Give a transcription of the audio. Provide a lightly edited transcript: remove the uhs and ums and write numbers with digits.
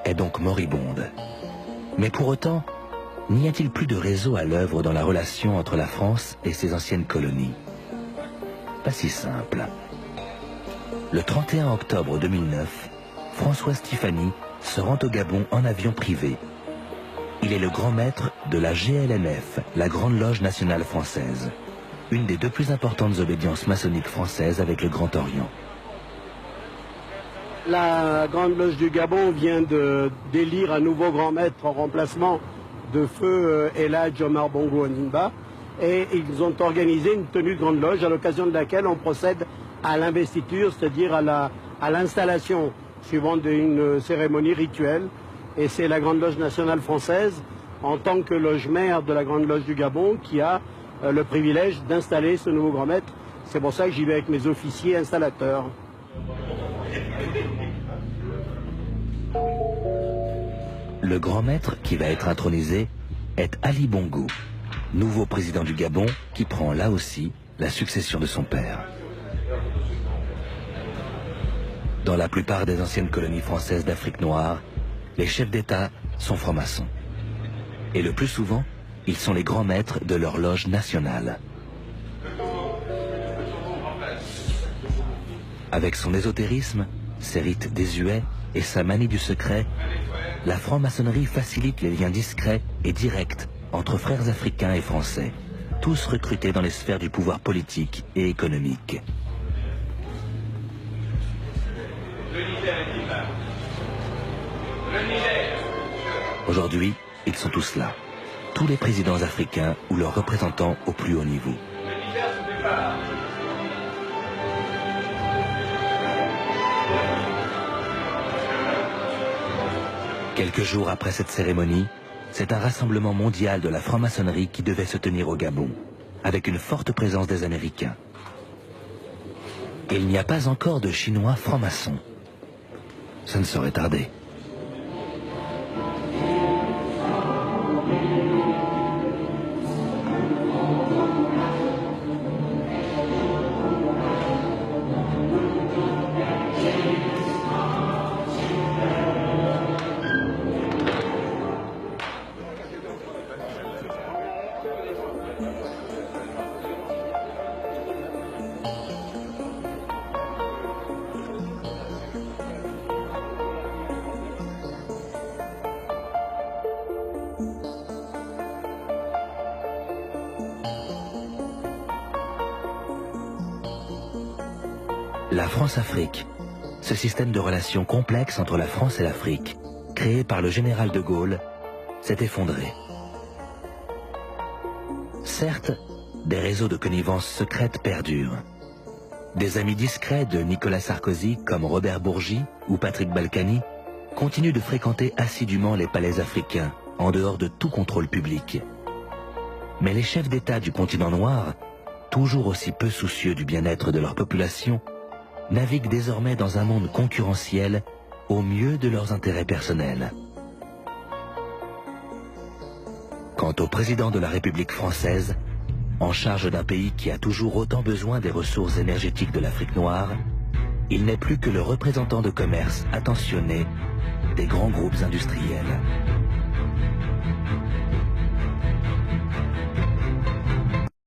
est donc moribonde. Mais pour autant, n'y a-t-il plus de réseau à l'œuvre dans la relation entre la France et ses anciennes colonies? Pas si simple. Le 31 octobre 2009, François Stéphanie se rend au Gabon en avion privé. Il est le grand maître de la GLNF, la Grande Loge Nationale Française, une des deux plus importantes obédiences maçonniques françaises avec le Grand Orient. La Grande Loge du Gabon vient d'élire un nouveau grand maître en remplacement de feu El Hadj Omar Bongo Ondimba, et ils ont organisé une tenue de Grande Loge à l'occasion de laquelle on procède à l'investiture, c'est-à-dire à l'installation suivant une cérémonie rituelle. Et c'est la Grande Loge nationale française, en tant que loge mère de la Grande Loge du Gabon, qui a le privilège d'installer ce nouveau grand maître. C'est pour ça que j'y vais avec mes officiers installateurs. Le grand maître qui va être intronisé est Ali Bongo, nouveau président du Gabon qui prend là aussi la succession de son père. Dans la plupart des anciennes colonies françaises d'Afrique noire, les chefs d'État sont francs-maçons. Et le plus souvent, ils sont les grands maîtres de leur loge nationale. Avec son ésotérisme, ses rites désuets et sa manie du secret, la franc-maçonnerie facilite les liens discrets et directs entre frères africains et français, tous recrutés dans les sphères du pouvoir politique et économique. Aujourd'hui, ils sont tous là, tous les présidents africains ou leurs représentants au plus haut niveau. Quelques jours après cette cérémonie, c'est un rassemblement mondial de la franc-maçonnerie qui devait se tenir au Gabon, avec une forte présence des Américains. Et il n'y a pas encore de Chinois francs-maçons. Ça ne saurait tarder. La France-Afrique, ce système de relations complexes entre la France et l'Afrique, créé par le général de Gaulle, s'est effondré. Certes, des réseaux de connivence secrète perdurent. Des amis discrets de Nicolas Sarkozy, comme Robert Bourgi ou Patrick Balkany, continuent de fréquenter assidûment les palais africains, en dehors de tout contrôle public. Mais les chefs d'État du continent noir, toujours aussi peu soucieux du bien-être de leur population, naviguent désormais dans un monde concurrentiel au mieux de leurs intérêts personnels. Quant au président de la République française, en charge d'un pays qui a toujours autant besoin des ressources énergétiques de l'Afrique noire, il n'est plus que le représentant de commerce attentionné des grands groupes industriels.